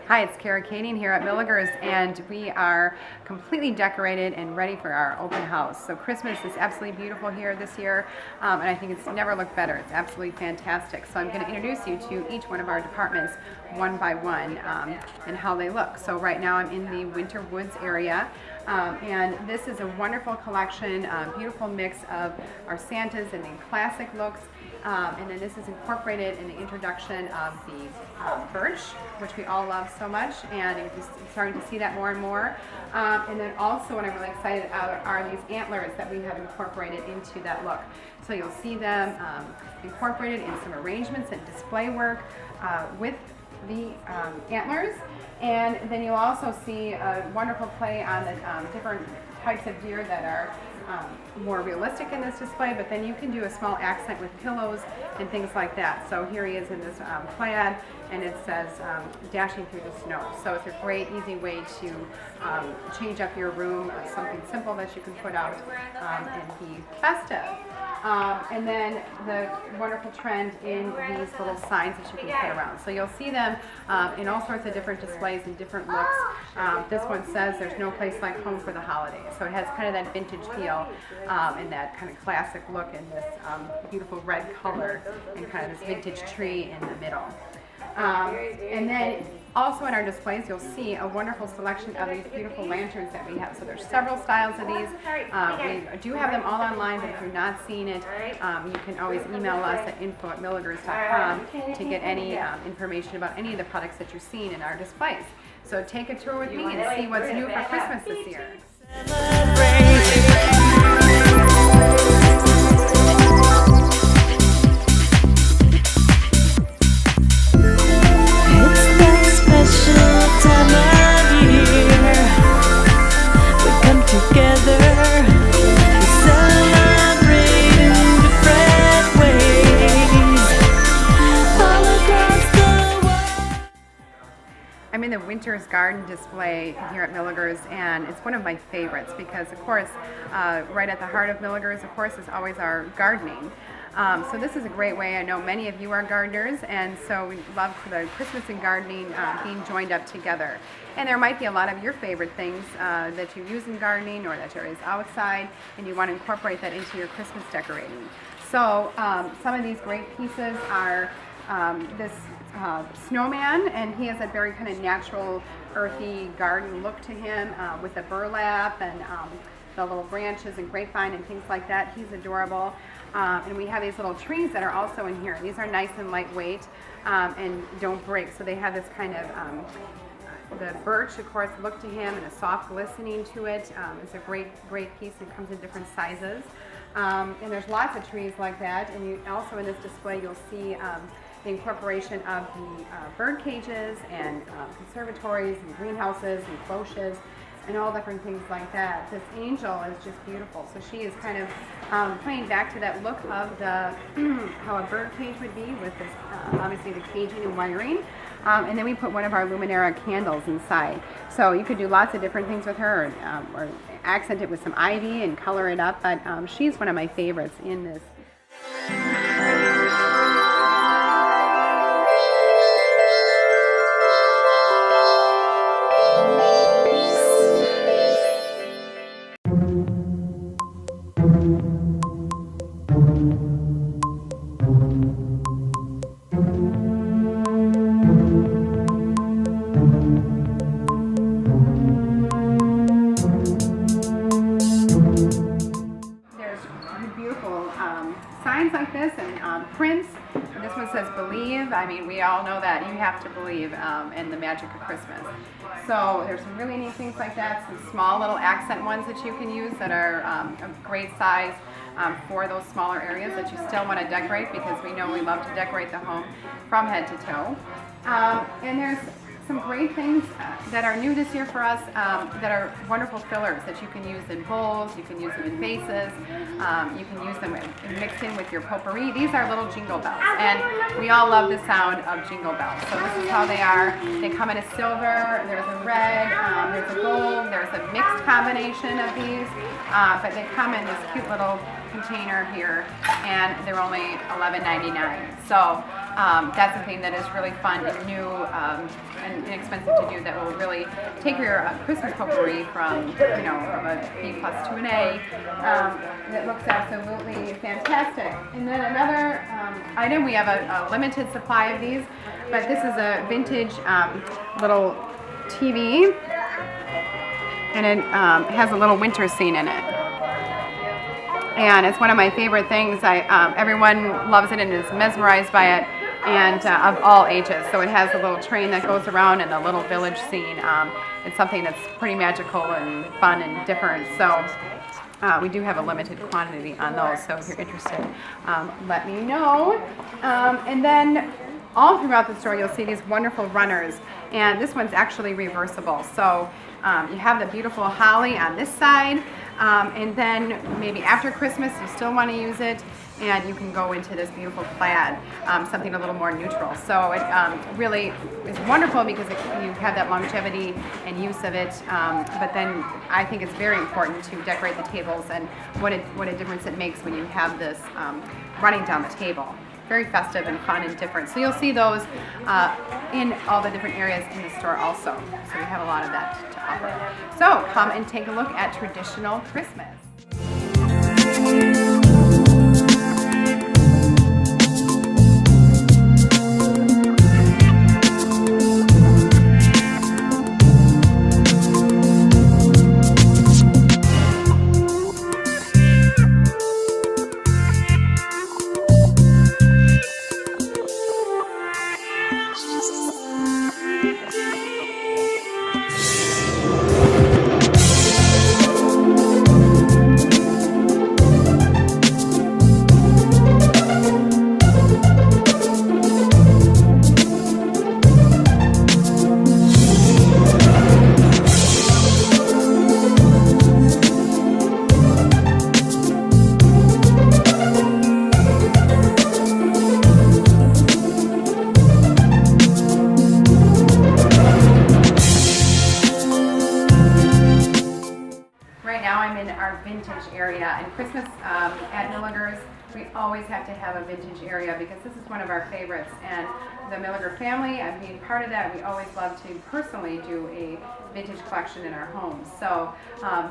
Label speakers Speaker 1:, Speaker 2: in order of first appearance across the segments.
Speaker 1: Hi, it's Kara Kading here at Milaeger's, and we are completely decorated and ready for our open house. So Christmas is absolutely beautiful here this year, and I think it's never looked better. It's absolutely fantastic. So I'm going to introduce you to each one of our departments one by one and how they look. So right now I'm in the Winter Woods area, and this is a wonderful collection, beautiful mix of our Santas and the classic looks. And then this is incorporated in the introduction of the birch, which we all love so much, and you're starting to see that more and more. And then also what I'm really excited about are these antlers that we have incorporated into that look. So you'll see them incorporated in some arrangements and display work with the antlers. And then you'll also see a wonderful play on the different types of deer that are more realistic in this display, but then you can do a small accent with pillows and things like that. So here he is in this plaid, and it says dashing through the snow. So it's a great, easy way to change up your room, something simple that you can put out and be festive. And then the wonderful trend in these little signs that you can put around. So you'll see them in all sorts of different displays and different looks. This one says there's no place like home for the holidays. So it has kind of that vintage feel and that kind of classic look in this beautiful red color and kind of this vintage tree in the middle. And then also in our displays, you'll see a wonderful selection of these beautiful lanterns that we have. So there's several styles of these. We do have them all online, but if you're not seeing it, you can always email us at info@milaegers.com to get any information about any of the products that you're seeing in our displays. So take a tour with me and see what's new for Christmas this year. I'm in the Winter's Garden display here at Milaeger's, and it's one of my favorites because, of course, right at the heart of Milaeger's, of course, is always our gardening. So this is a great way. I know many of you are gardeners, and so we love the Christmas and gardening being joined up together. And there might be a lot of your favorite things that you use in gardening or that there is outside, and you want to incorporate that into your Christmas decorating. So some of these great pieces are this snowman, and he has a very kind of natural, earthy garden look to him with the burlap and the little branches and grapevine and things like that. He's adorable. And we have these little trees that are also in here. These are nice and lightweight and don't break. So they have this kind of, the birch, of course, look to him and a soft glistening to it. It's a great piece, and it comes in different sizes. And there's lots of trees like that. And you also in this display, you'll see the incorporation of the bird cages and conservatories and greenhouses and cloches and all different things like that. This angel is just beautiful. So she is kind of playing back to that look of the how a bird cage would be with this, obviously the caging and wiring. And then we put one of our Luminera candles inside. So you could do lots of different things with her, or accent it with some ivy and color it up, but she's one of my favorites in this. Signs like this and prints. This one says believe. I mean, we all know that you have to believe in the magic of Christmas. So there's some really neat things like that, some small little accent ones that you can use that are of great size for those smaller areas that you still want to decorate, because we know we love to decorate the home from head to toe. And there's some great things that are new this year for us that are wonderful fillers that you can use in bowls, you can use them in vases, you can use them mixed in with your potpourri. These are little jingle bells, and we all love the sound of jingle bells. So this is how they are. They come in a silver, there's a red, there's a gold, there's a mixed combination of these, but they come in this cute little container here, and they're only $11.99. So That's something that is really fun and new and inexpensive to do, that will really take your Christmas potpourri from, from a B+ to an A. That looks absolutely fantastic. And then another item, we have a limited supply of these, but this is a vintage little TV, and it has a little winter scene in it. And it's one of my favorite things. Everyone loves it and is mesmerized by it, and of all ages. So it has a little train that goes around and a little village scene. It's something that's pretty magical and fun and different. So we do have a limited quantity on those. So if you're interested, let me know. And then all throughout the store, you'll see these wonderful runners. And this one's actually reversible. So you have the beautiful holly on this side. And then maybe after Christmas you still want to use it, and you can go into this beautiful plaid, something a little more neutral. So it really is wonderful because you have that longevity and use of it. But then I think it's very important to decorate the tables, and what a difference it makes when you have this running down the table. Very festive and fun and different. So you'll see those in all the different areas in the store also. So we have a lot of that to offer. So come and take a look at traditional Christmas. Vintage area, and Christmas at Milaeger's, we always have to have a vintage area because this is one of our favorites, and the Milaeger family, being part of that, we always love to personally do a vintage collection in our homes. So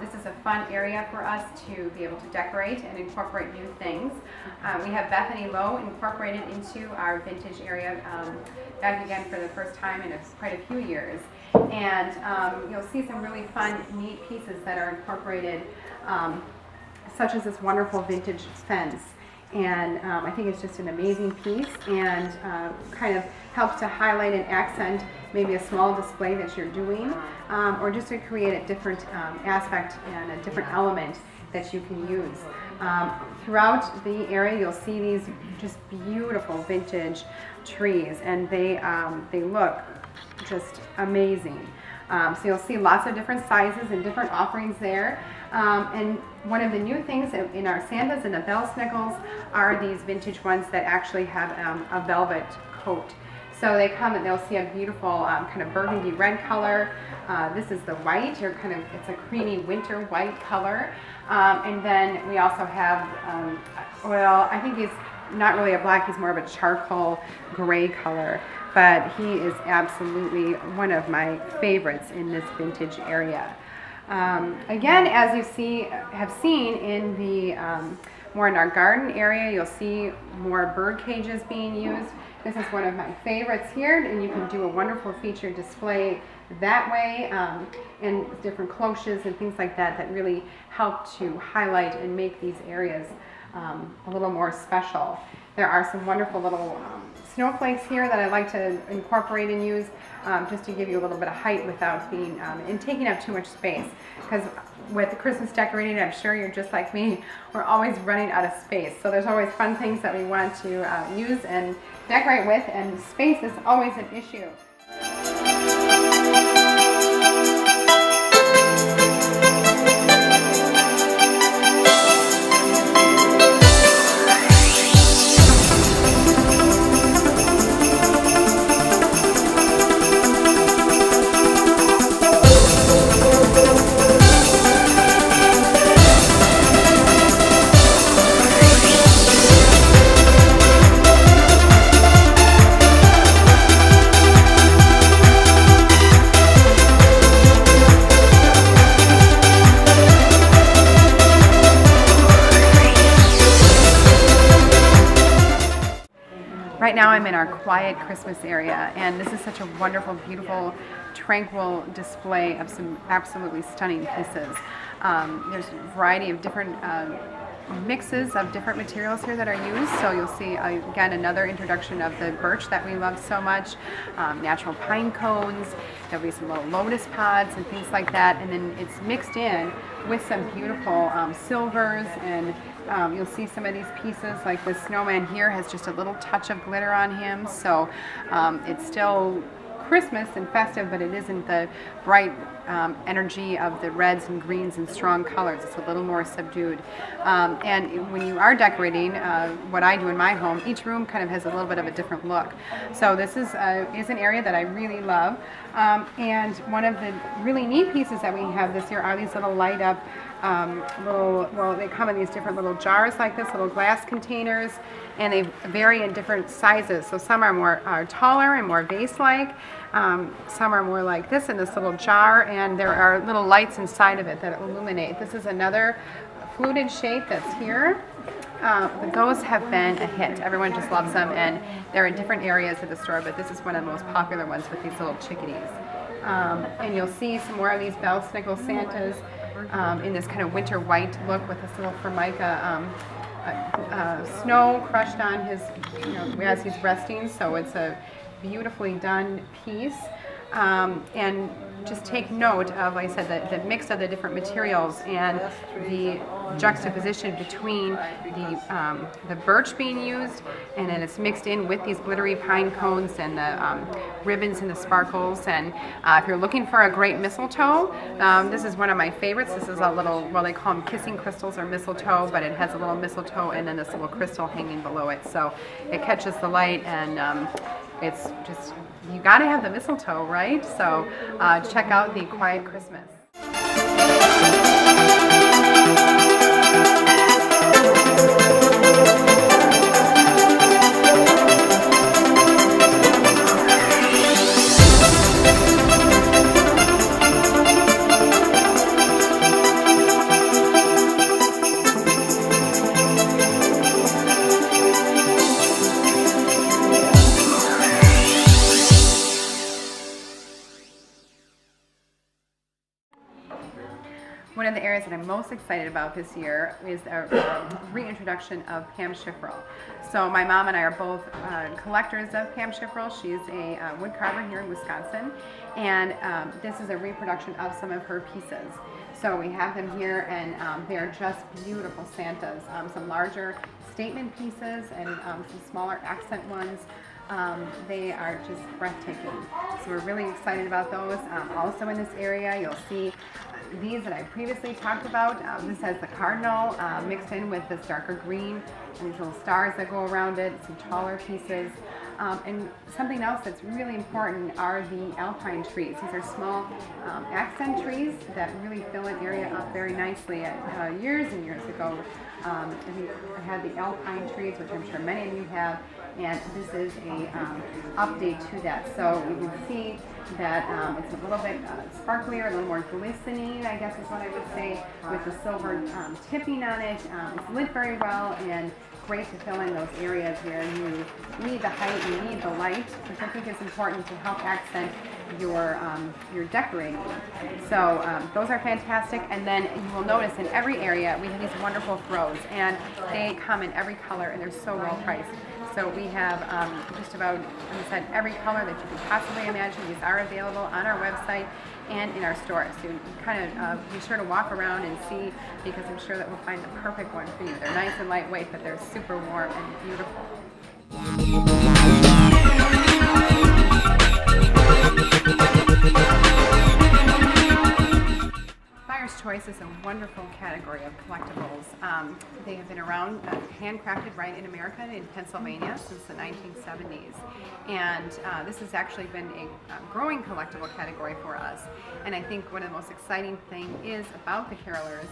Speaker 1: this is a fun area for us to be able to decorate and incorporate new things. We have Bethany Lowe incorporated into our vintage area back again for the first time in quite a few years. And you'll see some really fun, neat pieces that are incorporated, such as this wonderful vintage fence. And I think it's just an amazing piece, and kind of helps to highlight and accent maybe a small display that you're doing, or just to create a different aspect and a different element that you can use. Throughout the area, you'll see these just beautiful vintage trees, and they look just amazing. So you'll see lots of different sizes and different offerings there. And one of the new things in our Santas and the Bell Snickles are these vintage ones that actually have a velvet coat. So they come and they'll see a beautiful kind of burgundy red color. This is the white, or it's a creamy winter white color. And then we also have, well, I think he's not really a black, he's more of a charcoal gray color. But he is absolutely one of my favorites in this vintage area. Again, as you have seen in the more in our garden area, you'll see more bird cages being used. This is one of my favorites here, and you can do a wonderful featured display that way, and different cloches and things like that really help to highlight and make these areas a little more special. There are some wonderful little snowflakes here that I like to incorporate and use, just to give you a little bit of height without being and taking up too much space. Because with the Christmas decorating, I'm sure you're just like me, we're always running out of space. So there's always fun things that we want to use and decorate with, and space is always an issue. Right now I'm in our quiet Christmas area, and this is such a wonderful, beautiful, tranquil display of some absolutely stunning pieces. There's a variety of different mixes of different materials here that are used. So you'll see again another introduction of the birch that we love so much, natural pine cones. There'll be some little lotus pods and things like that, and then it's mixed in with some beautiful silvers, and you'll see some of these pieces like the snowman here has just a little touch of glitter on him, so it's still Christmas and festive, but it isn't the bright energy of the reds and greens and strong colors. It's a little more subdued. And when you are decorating, what I do in my home, each room kind of has a little bit of a different look. So this is an area that I really love. And one of the really neat pieces that we have this year are these little light up they come in these different little jars like this, little glass containers, and they vary in different sizes. So some are taller and more vase-like. Some are more like this in this little jar, and there are little lights inside of it that illuminate. This is another fluted shape that's here. Those have been a hit. Everyone just loves them, and they're in different areas of the store, but this is one of the most popular ones with these little chickadees. And you'll see some more of these bell snickle Santas in this kind of winter white look with this little formica snow crushed on his, as he's resting. So it's a beautifully done piece. And just take note of, like I said, the mix of the different materials and the juxtaposition between the birch being used, and then it's mixed in with these glittery pine cones and the ribbons and the sparkles. And if you're looking for a great mistletoe, this is one of my favorites. This is a little, well, they call them kissing crystals or mistletoe, but it has a little mistletoe and then this little crystal hanging below it. So it catches the light, and it's just, you got to have the mistletoe, right? So check out the Quiet Christmas. One of the areas that I'm most excited about this year is a reintroduction of Pam Schifferl. So my mom and I are both collectors of Pam Schifferl. She's a wood carver here in Wisconsin, and this is a reproduction of some of her pieces. So we have them here, and they're just beautiful Santas. Some larger statement pieces and some smaller accent ones. They are just breathtaking. So we're really excited about those. Also in this area, you'll see these that I previously talked about. This has the cardinal mixed in with this darker green and these little stars that go around it, some taller pieces. And something else that's really important are the alpine trees. These are small accent trees that really fill an area up very nicely. Years and years ago, we had the alpine trees, which I'm sure many of you have, and this is a update to that. So you can see that it's a little bit sparklier, a little more glistening, I guess is what I would say, with the silver tipping on it. It's lit very well and great to fill in those areas where you need the height, you need the light, which I think is important to help accent your decorating. So those are fantastic. And then you will notice in every area we have these wonderful throws, and they come in every color, and they're so well priced. So we have just about, like I said, every color that you could possibly imagine. These are available on our website and in our store. So you kind of be sure to walk around and see, because I'm sure that we'll find the perfect one for you. They're nice and lightweight, but they're super warm and beautiful. Buyer's Choice is a wonderful category of collectibles. They have been around, handcrafted right in America, in Pennsylvania, since the 1970s. And this has actually been a growing collectible category for us. And I think one of the most exciting things is about the carolers,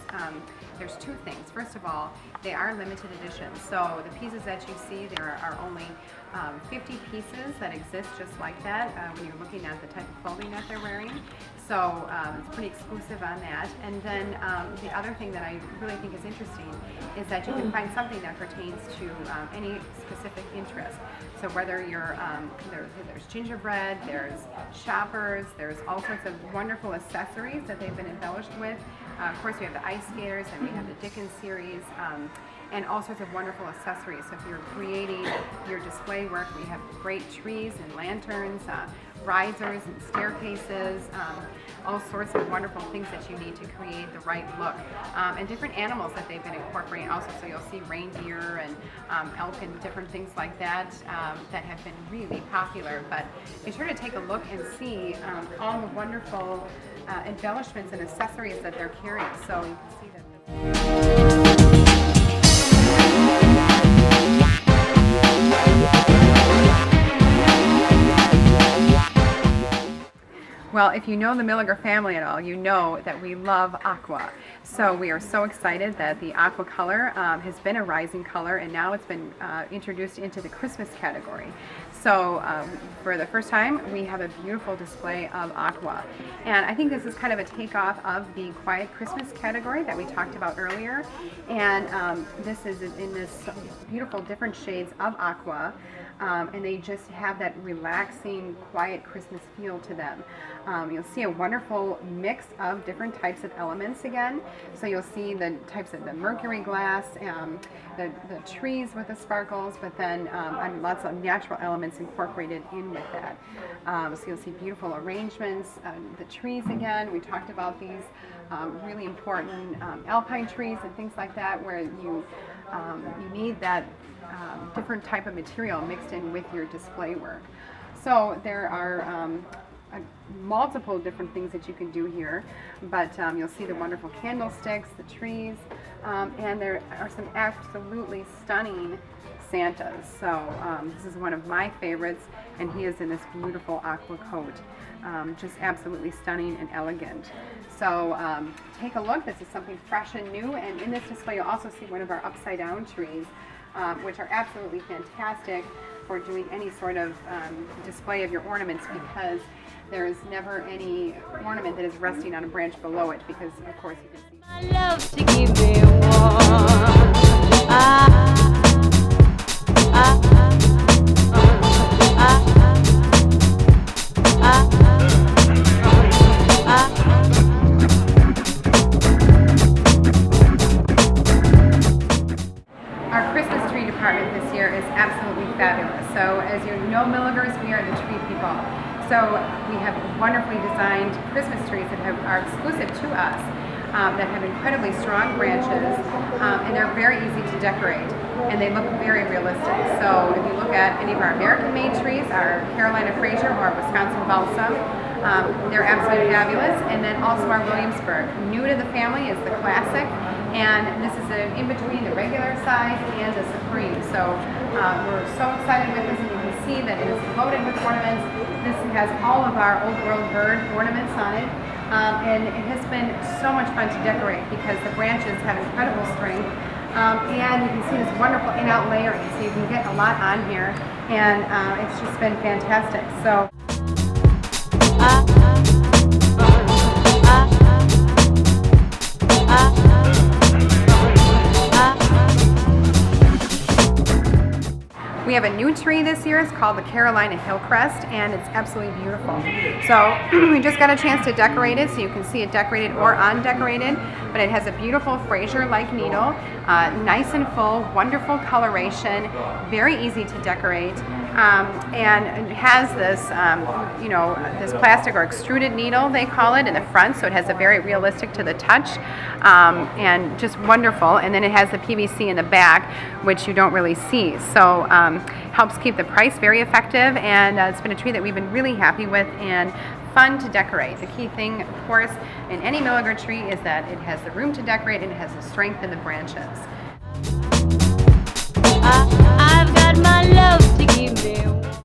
Speaker 1: there's two things. First of all, they are limited editions. So the pieces that you see, there are only 50 pieces that exist just like that when you're looking at the type of clothing that they're wearing. So it's pretty exclusive on that. And then the other thing that I really think is interesting is that you can find something that pertains to any specific interest. So whether you're, there's gingerbread, there's shoppers, there's all sorts of wonderful accessories that they've been embellished with. Of course, we have the ice skaters, and we have the Dickens series, and all sorts of wonderful accessories. So if you're creating your display work, we have great trees and lanterns, risers and staircases, all sorts of wonderful things that you need to create the right look, and different animals that they've been incorporating also. So you'll see reindeer and elk and different things like that that have been really popular. But be sure to take a look and see all the wonderful embellishments and accessories that they're carrying. So you can see that. Well, if you know the Milaeger family at all, you know that we love aqua. So we are so excited that the aqua color has been a rising color, and now it's been introduced into the Christmas category. So for the first time, we have a beautiful display of aqua. And I think this is kind of a takeoff of the quiet Christmas category that we talked about earlier. And this is in this beautiful different shades of aqua. And they just have that relaxing, quiet Christmas feel to them. You'll see a wonderful mix of different types of elements again. So you'll see the types of the mercury glass, the trees with the sparkles, but then lots of natural elements incorporated in with that. So you'll see beautiful arrangements. The trees again, we talked about these really important alpine trees and things like that, where you need that different type of material mixed in with your display work. So there are multiple different things that you can do here, but you'll see the wonderful candlesticks, the trees, and there are some absolutely stunning Santas. So this is one of my favorites, and he is in this beautiful aqua coat. Just absolutely stunning and elegant. So take a look. This is something fresh and new, and in this display you'll also see one of our upside down trees, which are absolutely fantastic for doing any sort of display of your ornaments, because there is never any ornament that is resting on a branch below it, because of course you can see.
Speaker 2: I love to keep it warm.
Speaker 1: Our Christmas tree department this year is absolutely fabulous. So as you know, Milaegers, we are the tree people. So we have wonderfully designed Christmas trees that are exclusive to us, that have incredibly strong branches, and they're very easy to decorate, and they look very realistic. So if you look at any of our American-made trees, our Carolina Fraser or our Wisconsin Balsam, they're absolutely fabulous. And then also our Williamsburg. New to the family is the Classic, and this is in between the regular size and the Supreme. So we're so excited with this, and you can see that it is loaded with ornaments. This has all of our Old World bird ornaments on it, and it has been so much fun to decorate because the branches have incredible strength, and you can see this wonderful in-out layering, so you can get a lot on here, and it's just been fantastic. So. We have a new tree this year. It's called the Carolina Hillcrest, and it's absolutely beautiful. So we just got a chance to decorate it, so you can see it decorated or undecorated, but it has a beautiful Fraser-like needle, nice and full, wonderful coloration, very easy to decorate, and it has this, this plastic or extruded needle, they call it, in the front, so it has a very realistic to the touch, and just wonderful. And then it has the PVC in the back, which you don't really see. So helps keep the price very effective, and it's been a tree that we've been really happy with and fun to decorate. The key thing, of course, in any Milaeger tree is that it has the room to decorate and it has the strength in the branches.
Speaker 2: I've got my love